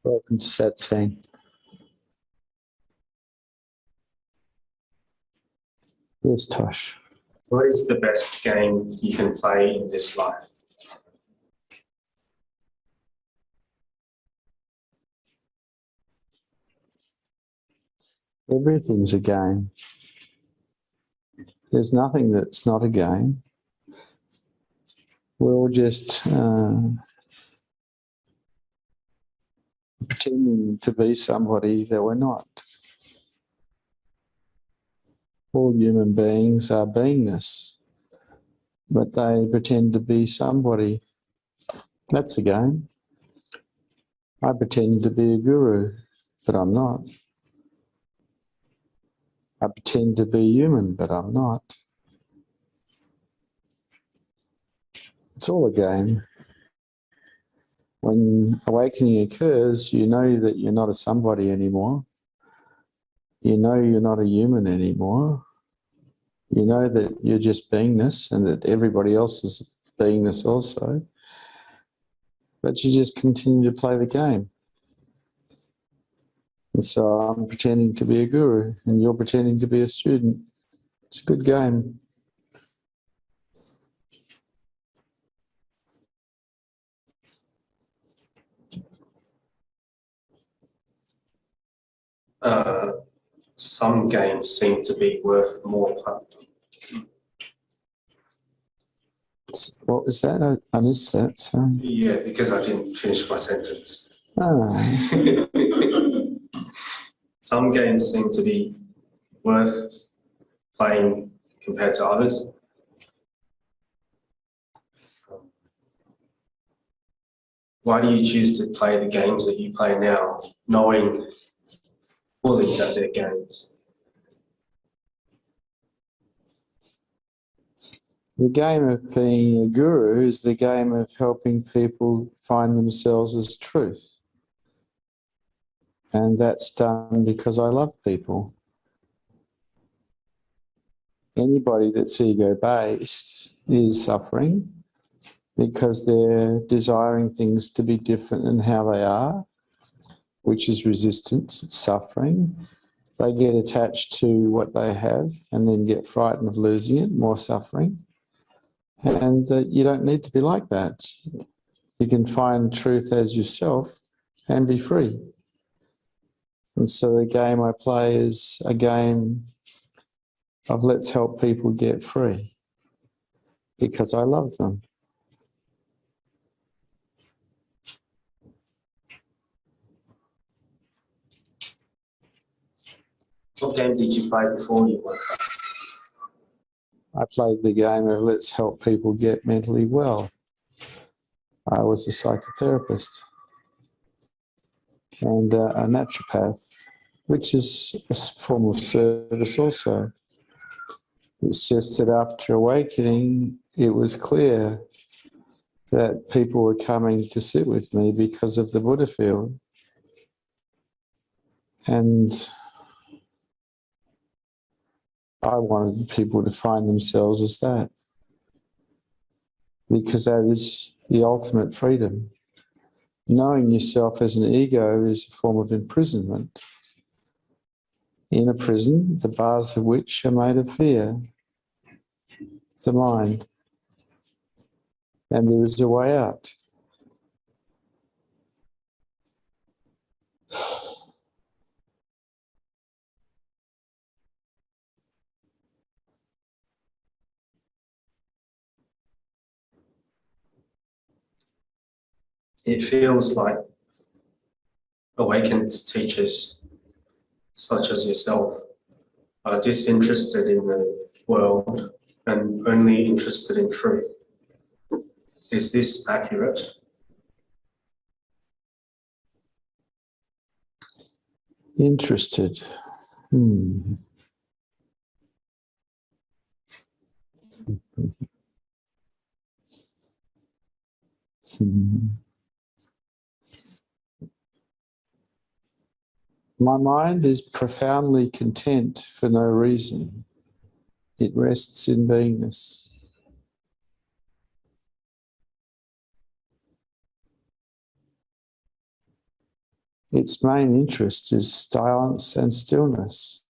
Welcome to satsang. Yes, Tosh. What is the best game you can play in this life? Everything's a game. There's nothing that's not a game. We're all just pretending to be somebody that we're not. All human beings are beingness, but they pretend to be somebody. That's a game. I pretend to be a guru, but I'm not. I pretend to be human, but I'm not. It's all a game. When awakening occurs, you know that you're not a somebody anymore. You know you're not a human anymore. You know that you're just beingness and that everybody else is beingness also. But you just continue to play the game. And so I'm pretending to be a guru and you're pretending to be a student. It's a good game. Some games seem to be worth more. What was that? I missed that. Sorry. Yeah, because I didn't finish my sentence. Ah. Some games seem to be worth playing compared to others. Why do you choose to play the games that you play now, knowing fully that they're games? The game of being a guru is the game of helping people find themselves as truth. And that's done because I love people. Anybody that's ego-based is suffering because they're desiring things to be different than how they are, which is resistance, it's suffering. They get attached to what they have and then get frightened of losing it, more suffering. And you don't need to be like that. You can find truth as yourself and be free. And so the game I play is a game of let's help people get free because I love them. What game did you play before you woke up? I played the game of let's help people get mentally well. I was a psychotherapist and a naturopath, which is a form of service also. It's just that after awakening, it was clear that people were coming to sit with me because of the Buddha field. And I wanted people to find themselves as that, because that is the ultimate freedom. Knowing yourself as an ego is a form of imprisonment. In a prison, the bars of which are made of fear, the mind. And there is a way out. It feels like awakened teachers, such as yourself, are disinterested in the world and only interested in truth. Is this accurate? Interested. My mind is profoundly content for no reason. It rests in beingness. its main interest is silence and stillness.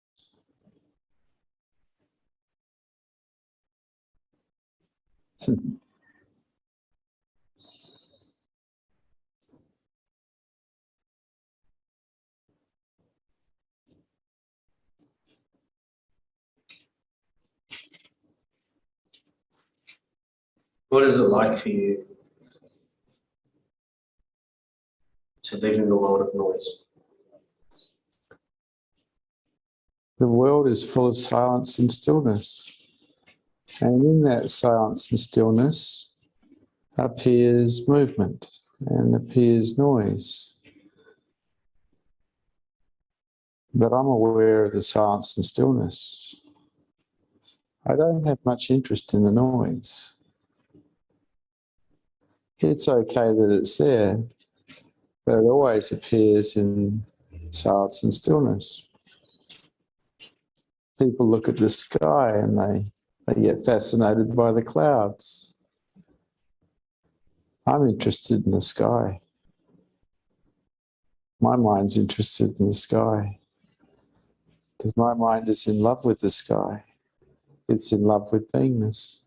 What is it like for you to live in the world of noise? The world is full of silence and stillness. And in that silence and stillness appears movement and appears noise. But I'm aware of the silence and stillness. I don't have much interest in the noise. It's okay that it's there, but it always appears in silence and stillness. People look at the sky and they get fascinated by the clouds. I'm interested in the sky. My mind's interested in the sky because my mind is in love with the sky. It's in love with beingness.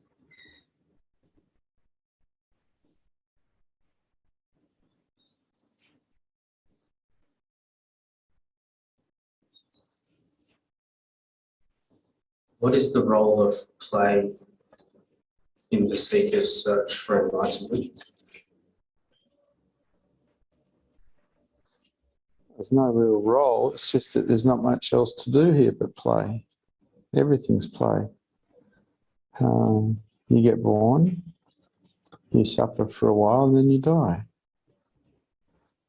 What is the role of play in the seeker's search for enlightenment? There's no real role. It's just that there's not much else to do here but play. Everything's play. You get born, you suffer for a while, and then you die.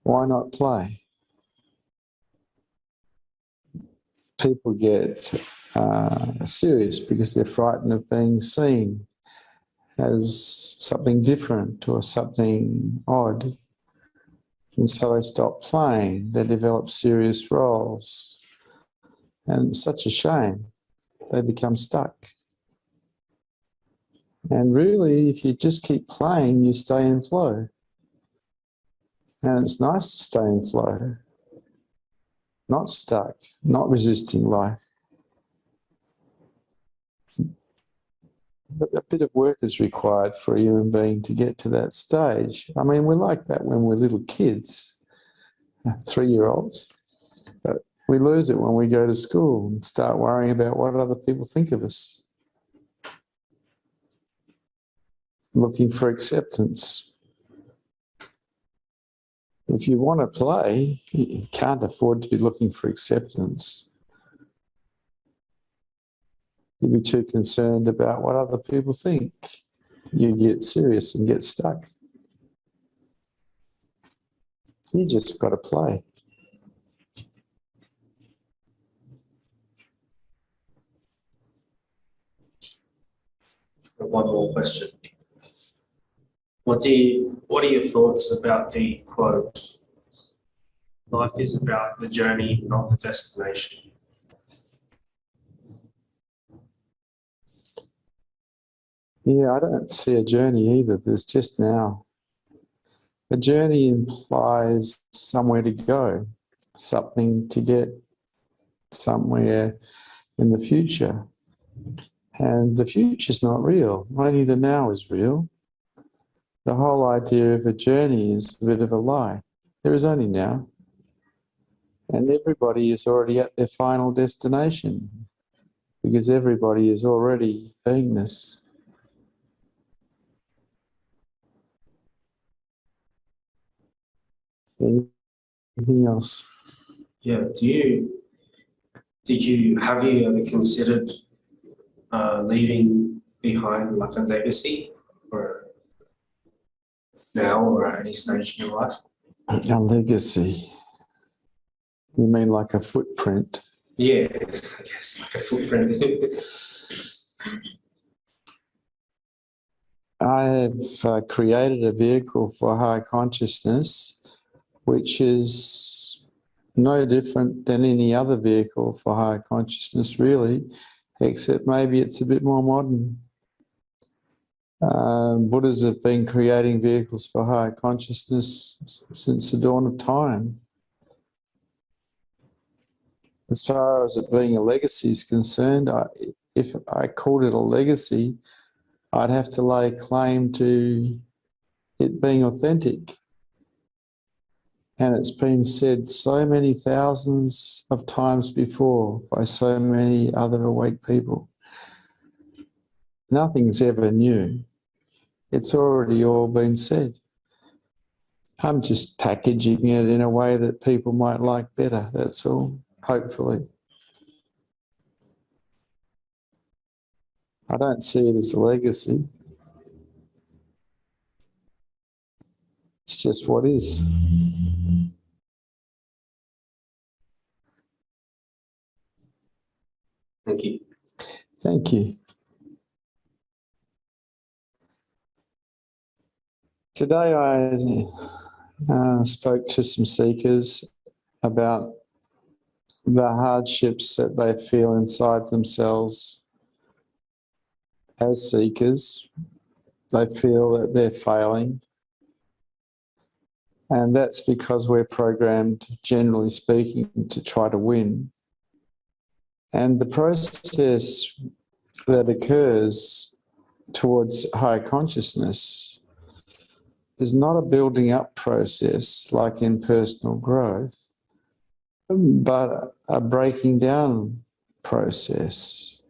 Why not play? People get serious because they're frightened of being seen as something different or something odd. And so they stop playing. They develop serious roles. And it's such a shame. They become stuck. And really, if you just keep playing, you stay in flow. And it's nice to stay in flow, not stuck, not resisting life. But a bit of work is required for a human being to get to that stage. I mean, we're like that when we're little kids, 3-year-olds. But we lose it when we go to school and start worrying about what other people think of us. Looking for acceptance. If you want to play, you can't afford to be looking for acceptance. You'd be too concerned about what other people think. You get serious and get stuck. You just got to play. One more question. What are your thoughts about the quote, "Life is about the journey, not the destination"? Yeah, I don't see a journey either. There's just now. A journey implies somewhere to go, something to get somewhere in the future. And the future's not real. Only the now is real. The whole idea of a journey is a bit of a lie. There is only now. And everybody is already at their final destination because everybody is already beingness. Anything else? Yeah. Have you ever considered leaving behind like a legacy, or now or at any stage in your life? A legacy. You mean like a footprint? Yeah, I guess like a footprint. I have created a vehicle for high consciousness, which is no different than any other vehicle for high consciousness, really, except maybe it's a bit more modern. Buddhas have been creating vehicles for high consciousness since the dawn of time. As far as it being a legacy is concerned, if I called it a legacy, I'd have to lay claim to it being authentic. And it's been said so many thousands of times before by so many other awake people. Nothing's ever new. It's already all been said. I'm just packaging it in a way that people might like better, that's all, hopefully. I don't see it as a legacy. It's just what is. Thank you. Thank you. Today I spoke to some seekers about the hardships that they feel inside themselves as seekers. They feel that they're failing. And that's because we're programmed, generally speaking, to try to win. And the process that occurs towards higher consciousness is not a building up process like in personal growth, but a breaking down process.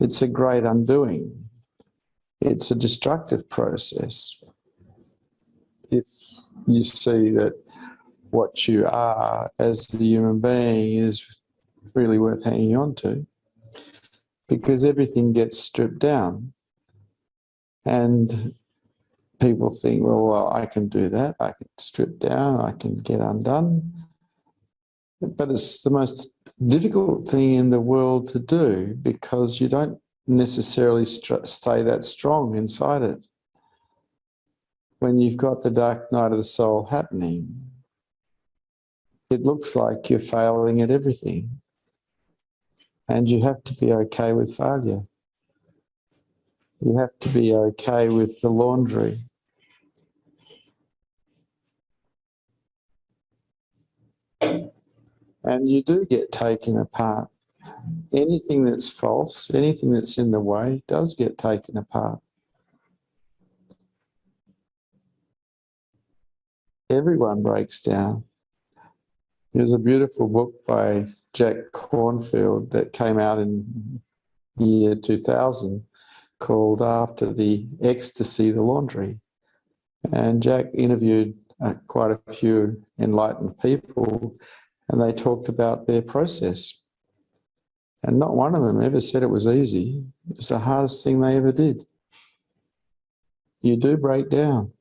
It's a great undoing. It's a destructive process. If you see that what you are as a human being is really worth hanging on to, because everything gets stripped down. And people think, well, I can do that. I can strip down. I can get undone. But it's the most difficult thing in the world to do because you don't necessarily stay that strong inside it. When you've got the dark night of the soul happening, it looks like you're failing at everything. And you have to be okay with failure. You have to be okay with the laundry. And you do get taken apart. Anything that's false, anything that's in the way, does get taken apart. Everyone breaks down. There's a beautiful book by Jack Cornfield that came out in the year 2000 called After the Ecstasy, the Laundry. And Jack interviewed quite a few enlightened people, and they talked about their process. And not one of them ever said it was easy. It's the hardest thing they ever did. You do break down.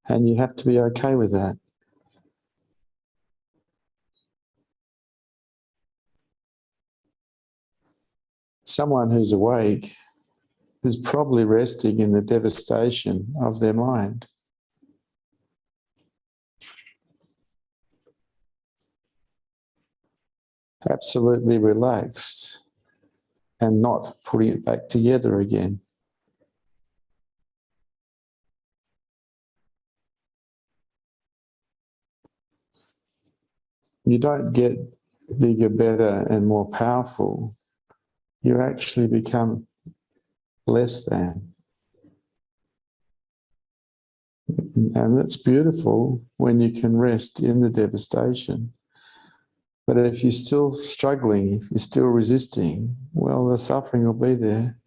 And you have to be okay with that. Someone who's awake is probably resting in the devastation of their mind. Absolutely relaxed and not putting it back together again. You don't get bigger, better, and more powerful. You actually become less than. And that's beautiful when you can rest in the devastation. But if you're still struggling, if you're still resisting, well, the suffering will be there.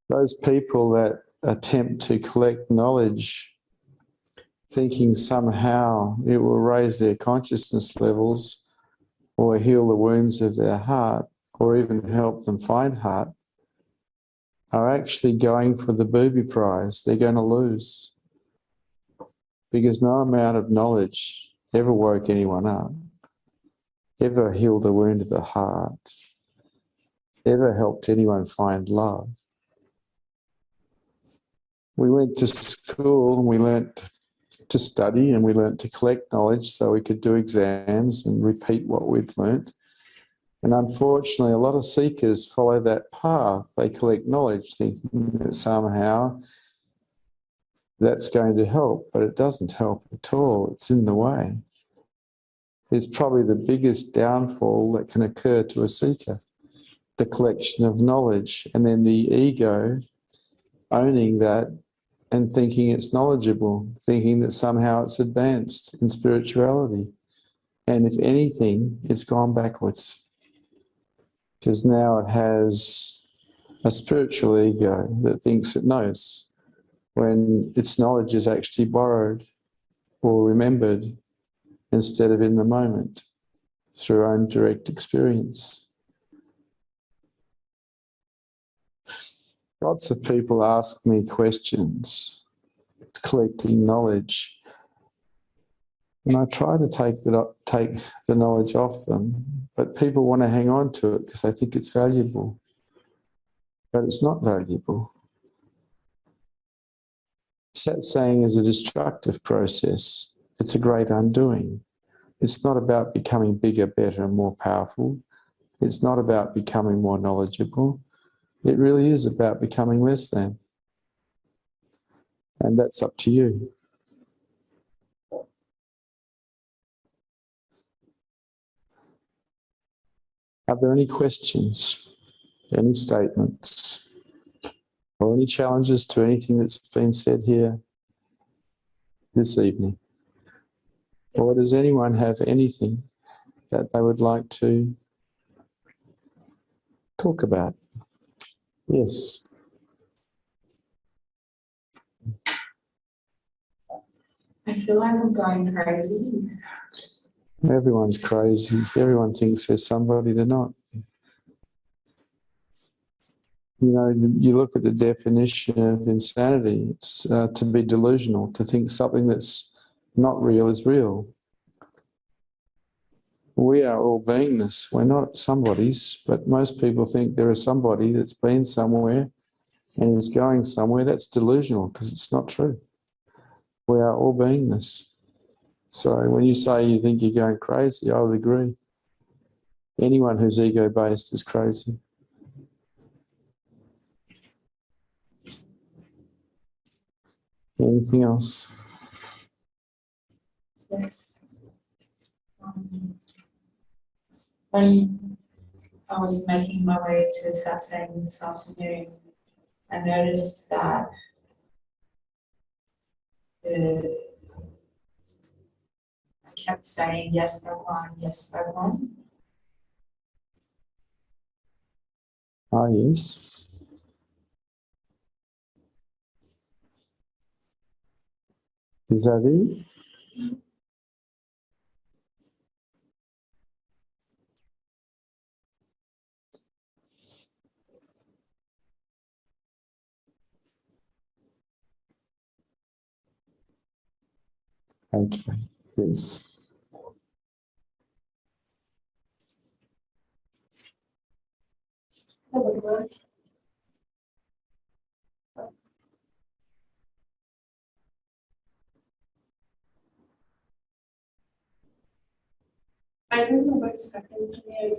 Those people that attempt to collect knowledge, thinking somehow it will raise their consciousness levels or heal the wounds of their heart or even help them find heart, are actually going for the booby prize. They're going to lose. Because no amount of knowledge ever woke anyone up, ever healed a wound of the heart, ever helped anyone find love. We went to school and we learnt to study and we learnt to collect knowledge so we could do exams and repeat what we'd learnt. And unfortunately, a lot of seekers follow that path. They collect knowledge thinking that somehow that's going to help, but it doesn't help at all. It's in the way. It's probably the biggest downfall that can occur to a seeker, the collection of knowledge, and then the ego owning that and thinking it's knowledgeable, thinking that somehow it's advanced in spirituality. And if anything, it's gone backwards, because now it has a spiritual ego that thinks it knows, when its knowledge is actually borrowed or remembered instead of in the moment through own direct experience. Lots of people ask me questions, collecting knowledge, and I try to take the knowledge off them, but people want to hang on to it because they think it's valuable. But it's not valuable. Satsang is a destructive process. It's a great undoing. It's not about becoming bigger, better, and more powerful. It's not about becoming more knowledgeable. It really is about becoming less than. And that's up to you. Are there any questions, any statements, or any challenges to anything that's been said here this evening? Or does anyone have anything that they would like to talk about? Yes. I feel like I'm going crazy. Everyone's crazy. Everyone thinks there's somebody they're not. You know, you look at the definition of insanity, it's to be delusional, to think something that's not real is real. We are all beingness. We're not somebodies, but most people think there is somebody that's been somewhere and is going somewhere. That's delusional because it's not true. We are all beingness. So when you say you think you're going crazy, I would agree. Anyone who's ego-based is crazy. Anything else? Yes. When I was making my way to Satsang this afternoon, I noticed that I kept saying, yes, Bhagwan, yes, Bhagwan. Ah, yes. Is that it? Okay, yes. That would work. I don't know what's happened to me.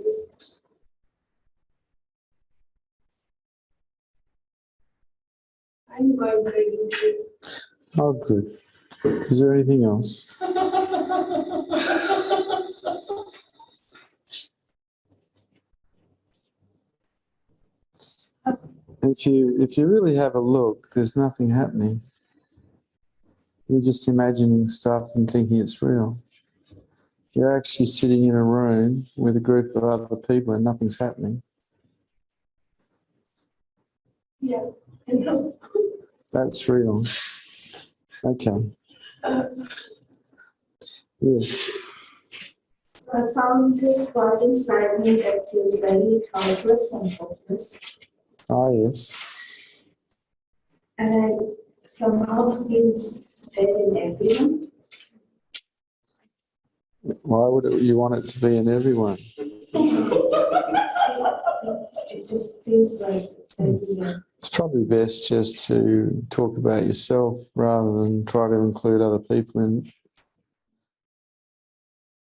I'm going crazy too. Oh, good. Is there anything else? If you really have a look, there's nothing happening. You're just imagining stuff and thinking it's real. You're actually sitting in a room with a group of other people and nothing's happening. Yeah, I know. That's real. Okay. Yes. I found this part inside me that feels very helpless and hopeless. Ah, yes. And I somehow feel it's there in everyone. Why would you want it to be in everyone? It just feels like it's everywhere. It's probably best just to talk about yourself rather than try to include other people in